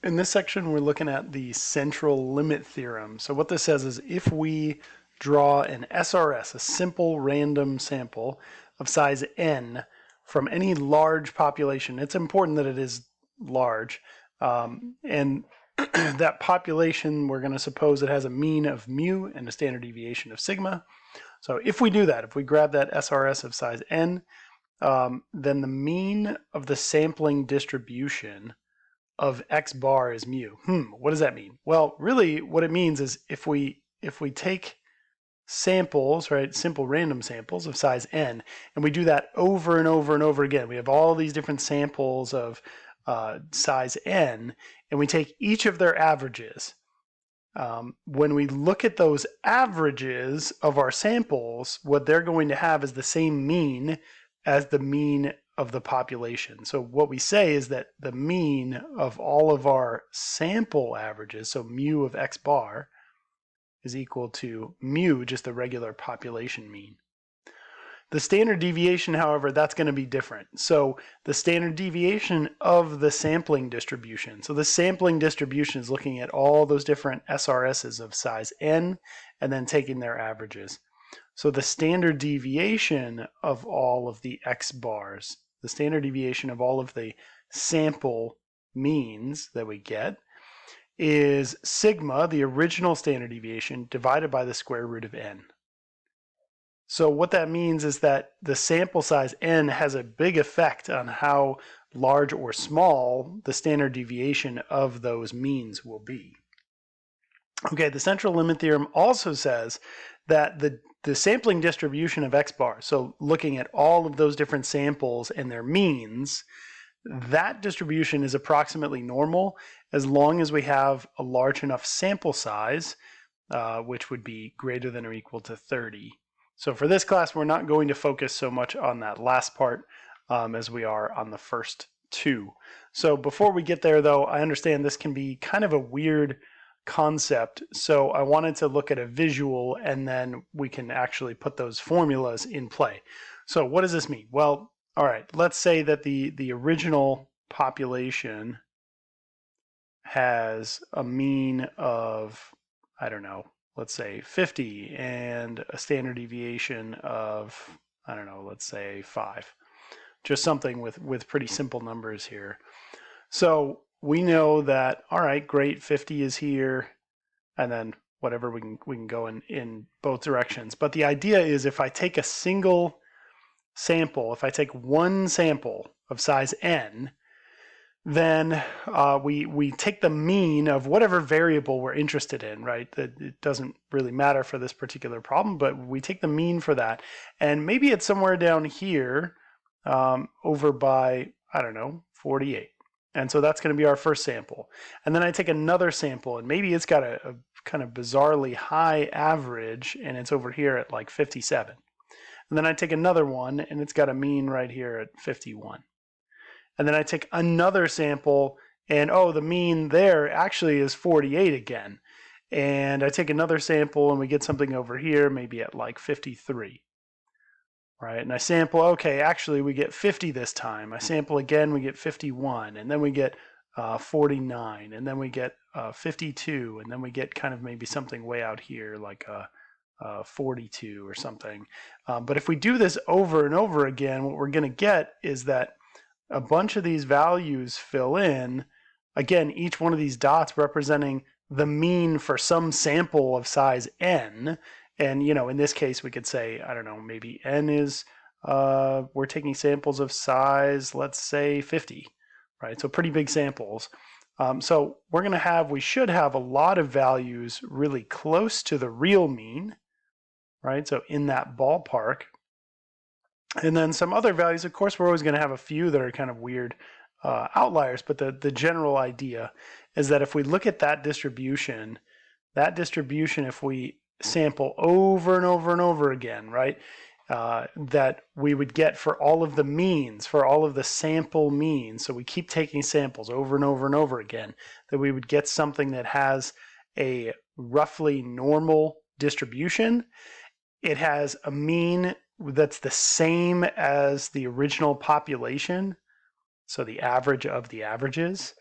In this section, we're looking at the central limit theorem. So what this says is if we draw an SRS, a simple random sample of size n from any large population, it's important that it is large, and that population, we're going to suppose it has a mean of mu and a standard deviation of sigma. So if we do that, if we grab that SRS of size n, then the mean of the sampling distribution of x bar is mu. What does that mean? Well, really what it means is if we take samples, right, simple random samples of size n, and we do that over and over and over again, we have all these different samples of size n, and we take each of their averages. When we look at those averages of our samples, what they're going to have is the same mean as the mean of the population. So what we say is that the mean of all of our sample averages, so mu of x bar, is equal to mu, just the regular population mean. The standard deviation, however, that's going to be different. So the standard deviation of the sampling distribution. So the sampling distribution is looking at all those different SRSs of size n and then taking their averages. So the standard deviation of all of the x bars, the standard deviation of all of the sample means that we get, is sigma, the original standard deviation, divided by the square root of n. So what that means is that the sample size n has a big effect on how large or small the standard deviation of those means will be. Okay, the central limit theorem also says that the sampling distribution of x bar, so looking at all of those different samples and their means, that distribution is approximately normal as long as we have a large enough sample size, which would be greater than or equal to 30. So for this class, we're not going to focus so much on that last part as we are on the first two. So before we get there, though, I understand this can be kind of a weird concept, so I wanted to look at a visual and then we can actually put those formulas in play. So what does this mean? Well, all right, let's say that the original population has a mean of, I don't know, let's say 50 and a standard deviation of, I don't know, let's say 5. Just something with pretty simple numbers here. So we know that, all right, great, 50 is here, and then whatever, we can go in both directions. But the idea is if I take a single sample, if I take one sample of size n, then we take the mean of whatever variable we're interested in, right? It doesn't really matter for this particular problem, but we take the mean for that. And maybe it's somewhere down here over by, I don't know, 48. And so that's going to be our first sample. And then I take another sample, and maybe it's got a kind of bizarrely high average, and it's over here at like 57. And then I take another one, and it's got a mean right here at 51. And then I take another sample, and oh, the mean there actually is 48 again. And I take another sample, and we get something over here, maybe at like 53. Right, and I sample, okay, actually we get 50 this time. I sample again, we get 51, and then we get 49, and then we get 52, and then we get kind of maybe something way out here like 42 or something. But if we do this over and over again, what we're going to get is that a bunch of these values fill in, again, each one of these dots representing the mean for some sample of size n. And, you know, in this case, we could say, I don't know, maybe n is, we're taking samples of size, let's say 50, right? So pretty big samples. So we're going to we should have a lot of values really close to the real mean, right? So in that ballpark. And then some other values, of course, we're always going to have a few that are kind of weird outliers, but the general idea is that if we look at that distribution, if we sample over and over and over again, right, that we would get for all of the means, for all of the sample means, so we keep taking samples over and over and over again, that we would get something that has a roughly normal distribution. It has a mean that's the same as the original population, so the average of the averages,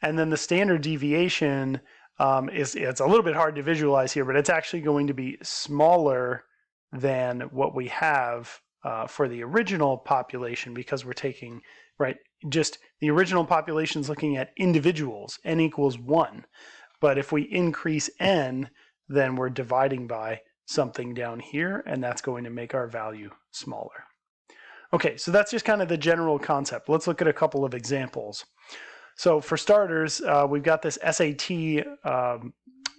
And then the standard deviation it's a little bit hard to visualize here, but it's actually going to be smaller than what we have for the original population, because we're taking, right, just the original population is looking at individuals, n equals 1. But if we increase n, then we're dividing by something down here, and that's going to make our value smaller. Okay, so that's just kind of the general concept. Let's look at a couple of examples. So for starters, we've got this SAT,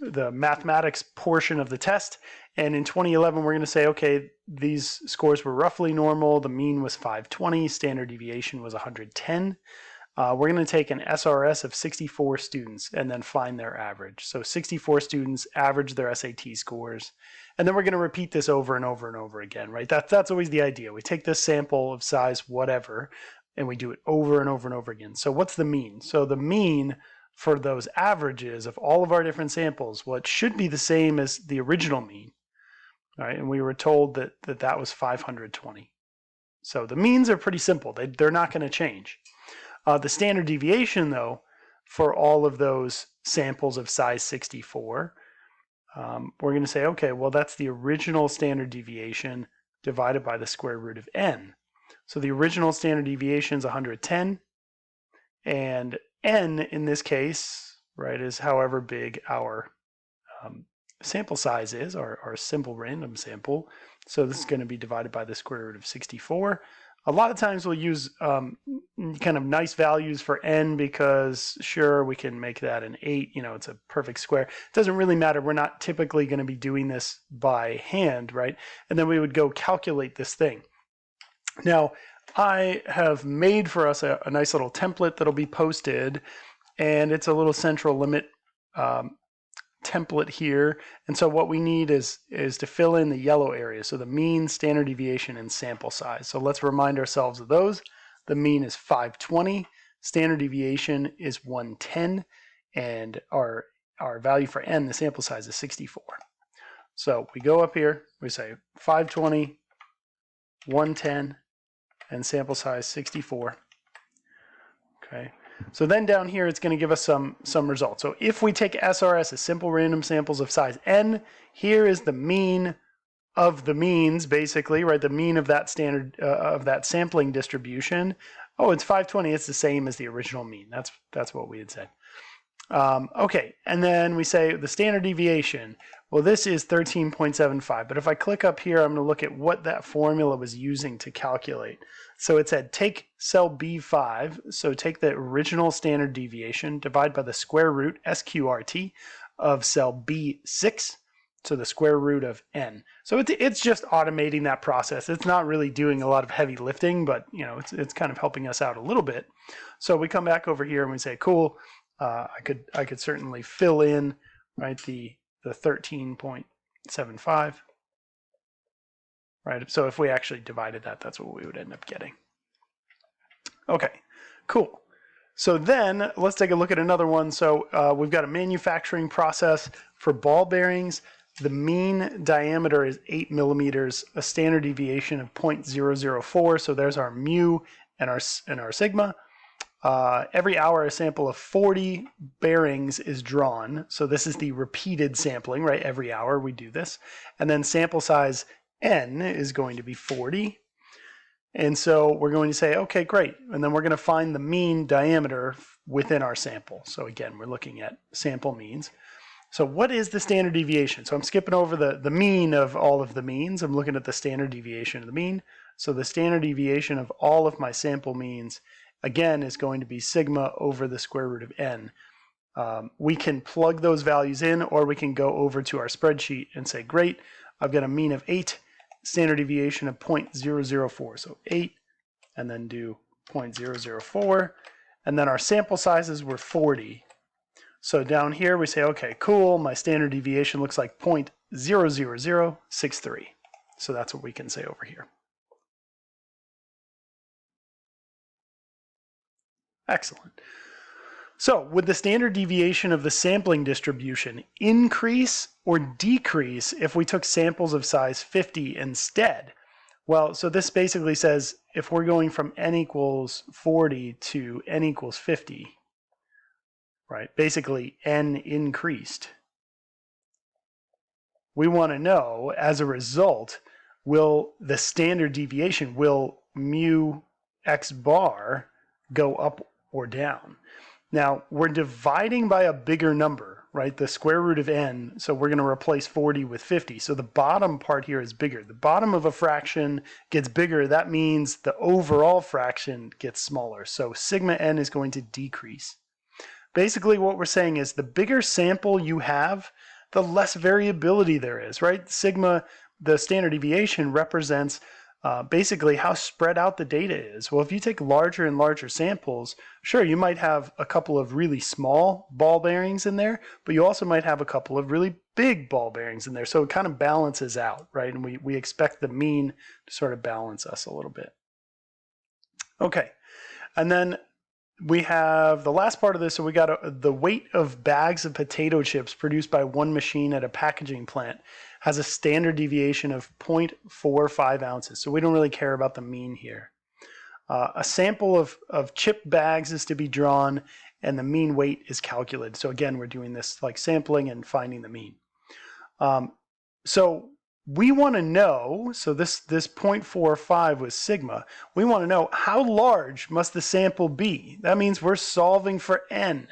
the mathematics portion of the test. And in 2011, we're going to say, okay, these scores were roughly normal. The mean was 520. Standard deviation was 110. We're going to take an SRS of 64 students and then find their average. So 64 students average their SAT scores. And then we're going to repeat this over and over and over again, right? That's always the idea. We take this sample of size whatever, and we do it over and over and over again. So what's the mean? So the mean for those averages of all of our different samples, what should be the same as the original mean, right? And we were told that that was 520. So the means are pretty simple. They're not going to change. The standard deviation, though, for all of those samples of size 64, we're going to say, okay, well, that's the original standard deviation divided by the square root of n. So the original standard deviation is 110, and n in this case, right, is however big our sample size is, our simple random sample. So this is going to be divided by the square root of 64. A lot of times we'll use kind of nice values for n because, sure, we can make that an 8. You know, it's a perfect square. It doesn't really matter. We're not typically going to be doing this by hand, right? And then we would go calculate this thing. Now, I have made for us a nice little template that'll be posted, and it's a little central limit template here. And so what we need is to fill in the yellow area. So the mean, standard deviation, and sample size. So let's remind ourselves of those. The mean is 520, standard deviation is 110, and our value for n, the sample size, is 64. So we go up here, we say 520, 110, and sample size 64. Okay. So then down here, it's going to give us some results. So if we take SRS as simple random samples of size n, here is the mean of the means, basically, right? The mean of that standard, of that sampling distribution. Oh, it's 520. It's the same as the original mean. That's what we had said. Okay, and then we say the standard deviation. Well, this is 13.75, but if I click up here, I'm going to look at what that formula was using to calculate. So it said take cell B5, so take the original standard deviation, divide by the square root, SQRT, of cell B6, so the square root of n. So it's just automating that process. It's not really doing a lot of heavy lifting, but you know, it's kind of helping us out a little bit. So we come back over here and we say, cool, I could certainly fill in, right, the 13.75. Right, so if we actually divided that, that's what we would end up getting. Okay, cool. So then let's take a look at another one. So we've got a manufacturing process for ball bearings. The mean diameter is 8 millimeters, a standard deviation of 0.004. So there's our mu and our sigma. Every hour, a sample of 40 bearings is drawn. So this is the repeated sampling, right? Every hour we do this. And then sample size n is going to be 40. And so we're going to say, okay, great. And then we're going to find the mean diameter within our sample. So again, we're looking at sample means. So what is the standard deviation? So I'm skipping over the mean of all of the means. I'm looking at the standard deviation of the mean. So the standard deviation of all of my sample means, again, is going to be sigma over the square root of n. We can plug those values in, or we can go over to our spreadsheet and say, great, I've got a mean of 8, standard deviation of 0.004. So 8, and then do 0.004. And then our sample sizes were 40. So down here we say, okay, cool, my standard deviation looks like 0.00063. So that's what we can say over here. Excellent. So would the standard deviation of the sampling distribution increase or decrease if we took samples of size 50 instead? Well, so this basically says if we're going from n equals 40 to n equals 50, right? Basically, n increased. We want to know, as a result, will the standard deviation, will mu x bar go up or down? Now, we're dividing by a bigger number, right? The square root of n, so we're going to replace 40 with 50. So the bottom part here is bigger. The bottom of a fraction gets bigger. That means the overall fraction gets smaller. So sigma n is going to decrease. Basically, what we're saying is the bigger sample you have, the less variability there is, right? Sigma, the standard deviation, represents basically how spread out the data is. Well, if you take larger and larger samples, sure, you might have a couple of really small ball bearings in there, but you also might have a couple of really big ball bearings in there. So it kind of balances out, right? And we expect the mean to sort of balance us a little bit. Okay, and then we have the last part of this, so we got the weight of bags of potato chips produced by one machine at a packaging plant has a standard deviation of 0.45 ounces. So we don't really care about the mean here. A sample of chip bags is to be drawn and the mean weight is calculated. So again, we're doing this like sampling and finding the mean. So we want to know, so this 0.45 was sigma, we want to know how large must the sample be. That means we're solving for n.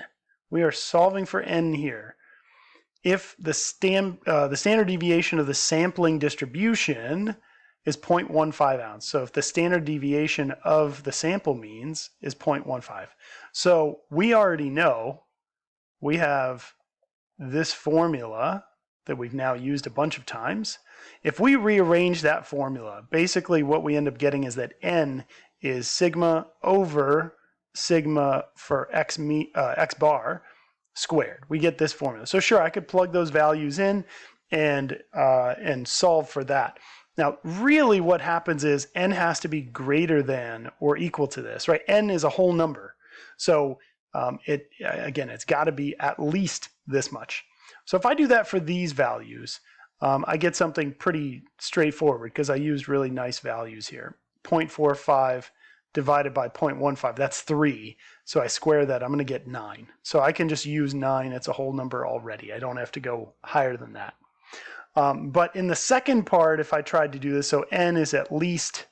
We are solving for n here. If the standard deviation of the sampling distribution is 0.15 ounce, so if the standard deviation of the sample means is 0.15. So we already know we have this formula that we've now used a bunch of times. If we rearrange that formula, basically what we end up getting is that n is sigma over sigma for x bar squared. We get this formula. So sure, I could plug those values in and solve for that. Now, really what happens is n has to be greater than or equal to this, right? N is a whole number. So again, it's got to be at least this much. So if I do that for these values, I get something pretty straightforward because I used really nice values here. 0.45 divided by 0.15, that's 3. So I square that, I'm going to get 9. So I can just use 9, it's a whole number already. I don't have to go higher than that. But in the second part, if I tried to do this, so n is at least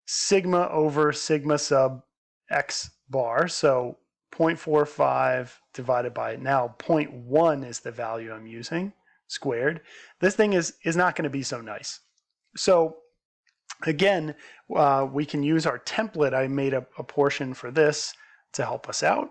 sigma over sigma sub x bar, so 0.45 divided by, now 0.1 is the value I'm using, squared. This thing is not going to be so nice. So again, we can use our template. I made a portion for this to help us out.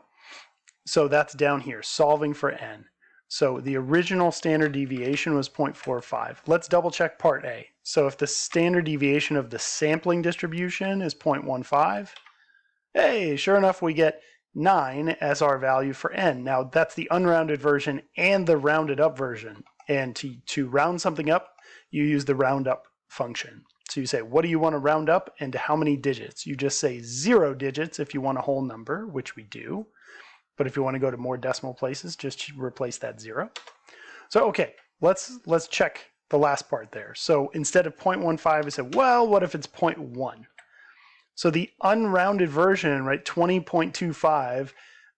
So that's down here, solving for n. So the original standard deviation was 0.45. Let's double check part A. So if the standard deviation of the sampling distribution is 0.15, hey, sure enough, we get 9 as our value for n. Now that's the unrounded version and the rounded up version. And to round something up, you use the round up function. So you say, what do you want to round up and to how many digits? You just say 0 digits if you want a whole number, which we do. But if you want to go to more decimal places, just replace that 0. So okay, let's check the last part there. So instead of 0.15, we said, well, what if it's 0.1? So the unrounded version, right, 20.25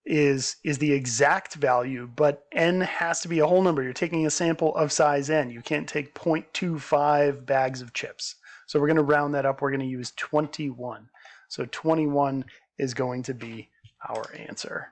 is the exact value, but n has to be a whole number. You're taking a sample of size n. You can't take 0.25 bags of chips. So we're going to round that up. We're going to use 21. So 21 is going to be our answer.